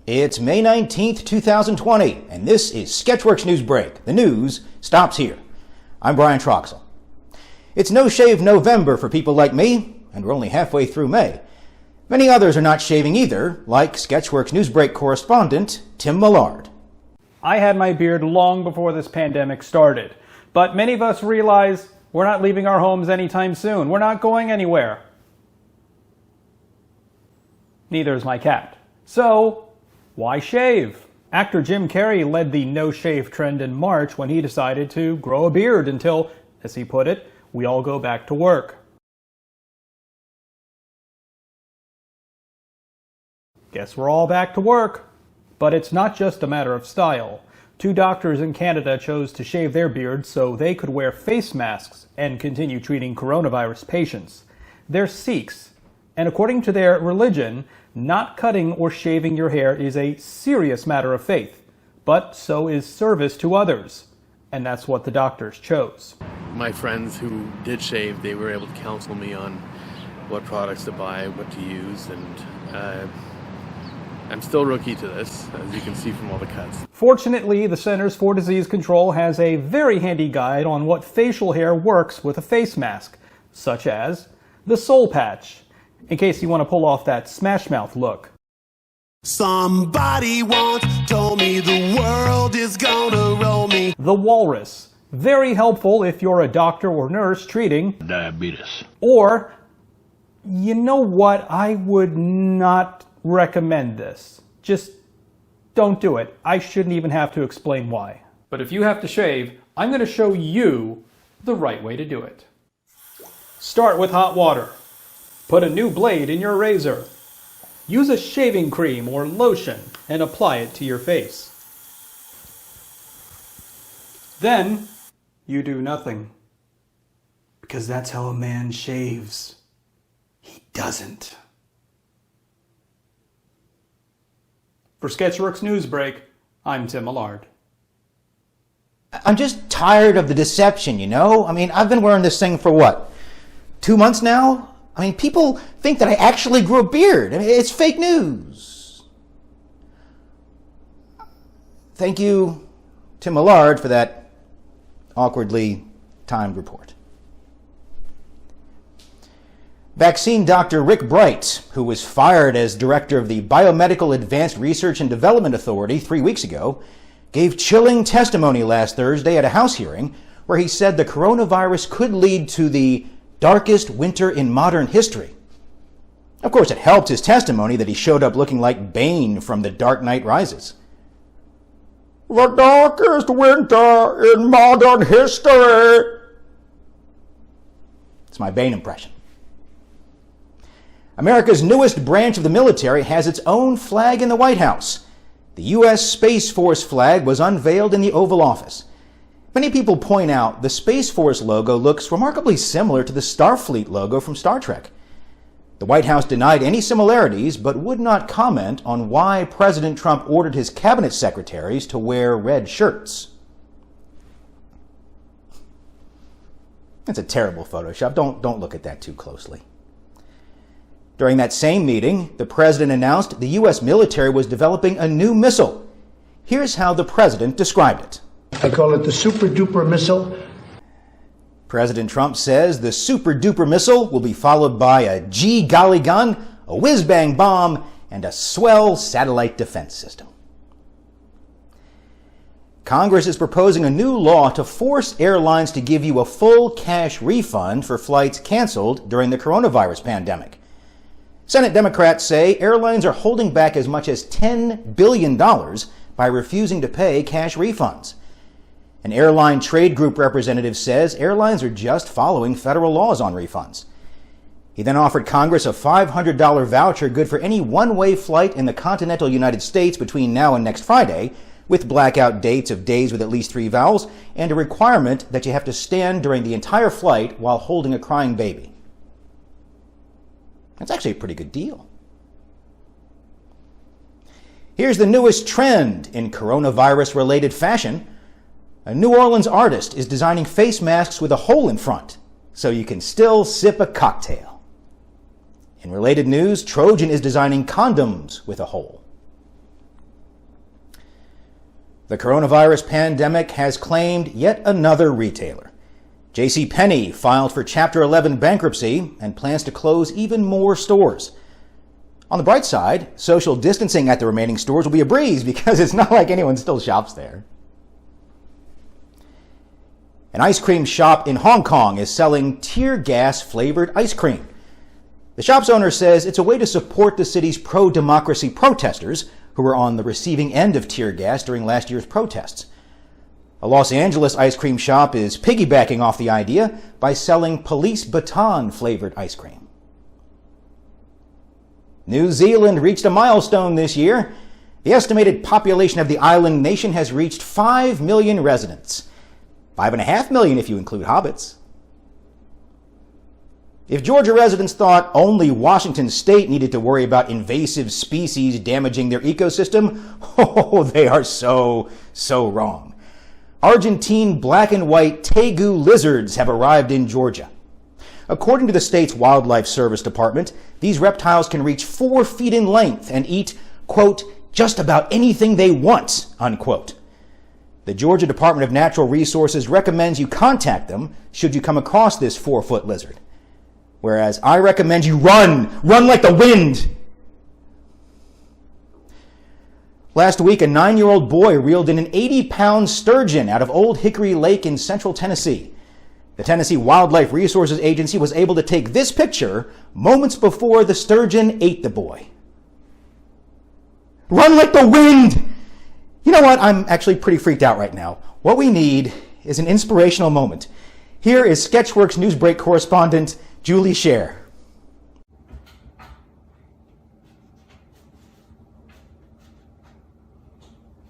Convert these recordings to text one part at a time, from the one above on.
It's May 19th, 2020, and this is Sketchworks NewsBrake. The news stops here. I'm Brian Troxell. It's No Shave November for people like me, and we're only halfway through May. Many others are not shaving either, like Sketchworks NewsBrake correspondent Tim Millard. I had my beard long before this pandemic started, but many of us realize we're not leaving our homes anytime soon. We're not going anywhere. Neither is my cat. So, why shave? Actor Jim Carrey led the no-shave trend in March when he decided to grow a beard until, as he put it, we all go back to work. Guess we're all back to work. But it's not just a matter of style. 2 doctors in Canada chose to shave their beards so they could wear face masks and continue treating coronavirus patients. They're Sikhs, and according to their religion, not cutting or shaving your hair is a serious matter of faith, but so is service to others, and that's what the doctors chose. My friends who did shave, they were able to counsel me on what products to buy, what to use, and I'm still rookie to this, as you can see from all the cuts. Fortunately, the Centers for Disease Control has a very handy guide on what facial hair works with a face mask, such as the soul patch, in case you want to pull off that smash mouth look. Somebody once told me the world is gonna roll me. The walrus, very helpful if you're a doctor or nurse treating diabetes. Or, you know what, I would not recommend this. Just don't do it. I shouldn't even have to explain why. But if you have to shave, I'm going to show you the right way to do it. Start with hot water. Put a new blade in your razor. Use a shaving cream or lotion and apply it to your face. Then, you do nothing. Because that's how a man shaves. He doesn't. For Sketchworks NewsBrake, I'm Tim Millard. I'm just tired of the deception, you know? I mean, I've been wearing this thing for what, 2 months now? I mean, people think that I actually grew a beard. I mean, it's fake news. Thank you, Tim Millard, for that awkwardly timed report. Vaccine doctor Rick Bright, who was fired as director of the Biomedical Advanced Research and Development Authority 3 weeks ago, gave chilling testimony last Thursday at a House hearing where he said the coronavirus could lead to the darkest winter in modern history. Of course, it helped his testimony that he showed up looking like Bane from The Dark Knight Rises. The darkest winter in modern history. It's my Bane impression. America's newest branch of the military has its own flag in the White House. The U.S. Space Force flag was unveiled in the Oval Office. Many people point out the Space Force logo looks remarkably similar to the Starfleet logo from Star Trek. The White House denied any similarities, but would not comment on why President Trump ordered his cabinet secretaries to wear red shirts. It's a terrible Photoshop. Don't look at that too closely. During that same meeting, the president announced the U.S. military was developing a new missile. Here's how the president described it. I call it the Super Duper Missile. President Trump says the Super Duper Missile will be followed by a G golly gun, a whiz-bang bomb, and a swell satellite defense system. Congress is proposing a new law to force airlines to give you a full cash refund for flights canceled during the coronavirus pandemic. Senate Democrats say airlines are holding back as much as $10 billion by refusing to pay cash refunds. An airline trade group representative says airlines are just following federal laws on refunds. He then offered Congress a $500 voucher good for any one-way flight in the continental United States between now and next Friday, with blackout dates of days with at least 3 vowels, and a requirement that you have to stand during the entire flight while holding a crying baby. That's actually a pretty good deal. Here's the newest trend in coronavirus-related fashion. A New Orleans artist is designing face masks with a hole in front, so you can still sip a cocktail. In related news, Trojan is designing condoms with a hole. The coronavirus pandemic has claimed yet another retailer. JCPenney filed for Chapter 11 bankruptcy and plans to close even more stores. On the bright side, social distancing at the remaining stores will be a breeze because it's not like anyone still shops there. An ice cream shop in Hong Kong is selling tear gas flavored ice cream. The shop's owner says it's a way to support the city's pro-democracy protesters who were on the receiving end of tear gas during last year's protests. A Los Angeles ice cream shop is piggybacking off the idea by selling police baton flavored ice cream. New Zealand reached a milestone this year. The estimated population of the island nation has reached 5 million residents. 5.5 million if you include hobbits. If Georgia residents thought only Washington state needed to worry about invasive species damaging their ecosystem, oh, they are so wrong. Argentine black and white tegu lizards have arrived in Georgia. According to the state's Wildlife Service Department, these reptiles can reach 4 feet in length and eat, quote, just about anything they want, unquote. The Georgia Department of Natural Resources recommends you contact them should you come across this 4-foot lizard. Whereas I recommend you run like the wind. Last week, a 9-year-old boy reeled in an 80-pound sturgeon out of Old Hickory Lake in central Tennessee. The Tennessee Wildlife Resources Agency was able to take this picture moments before the sturgeon ate the boy. Run like the wind! You know what? I'm actually pretty freaked out right now. What we need is an inspirational moment. Here is Sketchworks NewsBrake correspondent Julie Scher.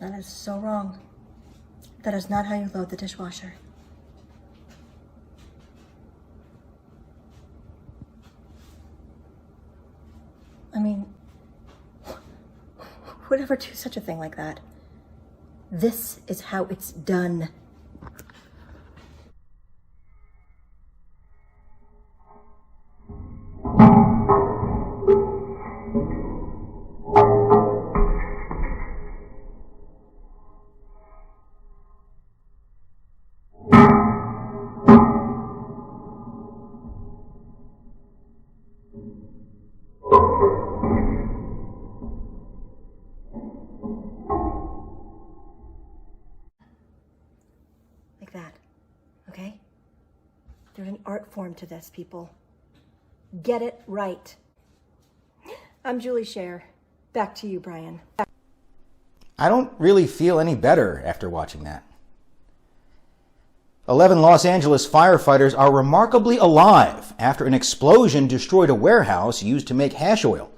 That is so wrong. That is not how you load the dishwasher. I mean, who would ever do such a thing like that? This is how it's done. Like that, okay? There's an art form to this, people. Get it right. I'm Julie Scher. Back to you, Brian. I don't really feel any better after watching that. 11 Los Angeles firefighters are remarkably alive after an explosion destroyed a warehouse used to make hash oil.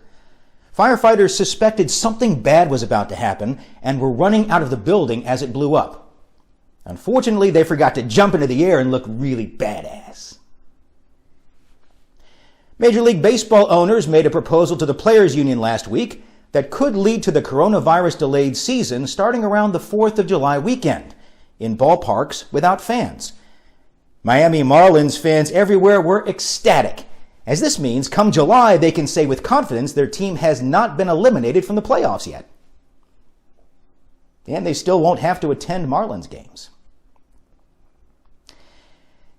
Firefighters suspected something bad was about to happen and were running out of the building as it blew up. Unfortunately, they forgot to jump into the air and look really badass. Major League Baseball owners made a proposal to the Players Union last week that could lead to the coronavirus-delayed season starting around the 4th of July weekend in ballparks without fans. Miami Marlins fans everywhere were ecstatic, as this means come July they can say with confidence their team has not been eliminated from the playoffs yet. And they still won't have to attend Marlins games.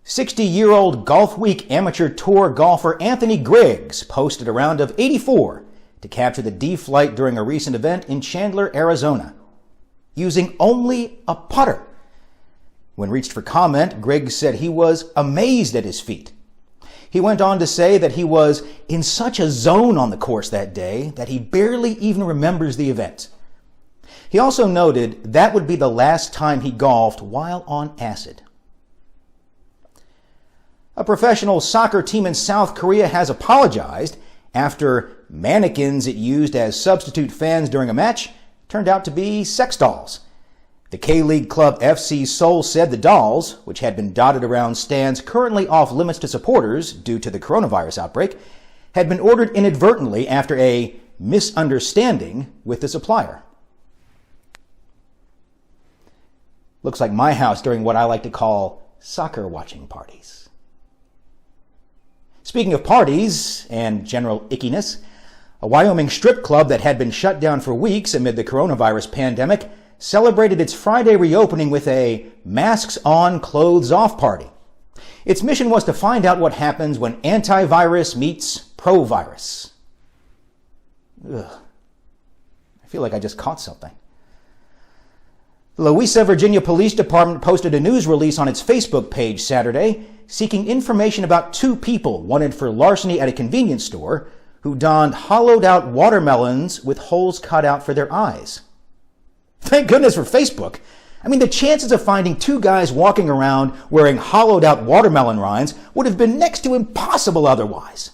60-year-old Golf Week Amateur Tour golfer Anthony Griggs posted a round of 84 to capture the D flight during a recent event in Chandler, Arizona, using only a putter. When reached for comment, Griggs said he was amazed at his feat. He went on to say that he was in such a zone on the course that day that he barely even remembers the event. He also noted that would be the last time he golfed while on acid. A professional soccer team in South Korea has apologized after mannequins it used as substitute fans during a match turned out to be sex dolls. The K-League club FC Seoul said the dolls, which had been dotted around stands currently off limits to supporters due to the coronavirus outbreak, had been ordered inadvertently after a misunderstanding with the supplier. Looks like my house during what I like to call soccer watching parties. Speaking of parties and general ickiness, a Wyoming strip club that had been shut down for weeks amid the coronavirus pandemic celebrated its Friday reopening with a masks on, clothes off party. Its mission was to find out what happens when antivirus meets pro-virus. Ugh. I feel like I just caught something. The Louisa, Virginia Police Department posted a news release on its Facebook page Saturday seeking information about 2 people wanted for larceny at a convenience store who donned hollowed-out watermelons with holes cut out for their eyes. Thank goodness for Facebook. I mean, the chances of finding 2 guys walking around wearing hollowed-out watermelon rinds would have been next to impossible otherwise.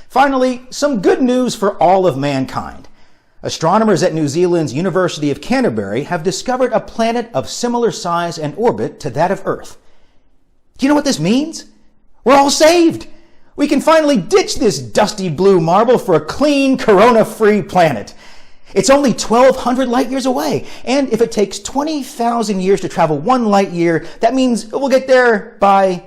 Finally, some good news for all of mankind. Astronomers at New Zealand's University of Canterbury have discovered a planet of similar size and orbit to that of Earth. Do you know what this means? We're all saved! We can finally ditch this dusty blue marble for a clean, corona-free planet. It's only 1,200 light years away, and if it takes 20,000 years to travel 1 light year, that means we'll get there by...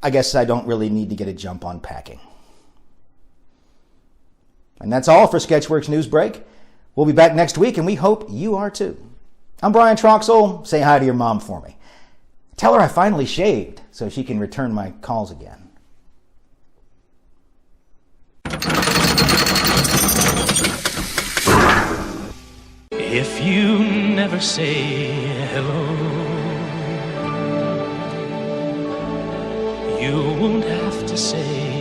I guess I don't really need to get a jump on packing. And that's all for Sketchworks NewsBrake. We'll be back next week, and we hope you are too. I'm Brian Troxel. Say hi to your mom for me. Tell her I finally shaved so she can return my calls again. If you never say hello, you won't have to say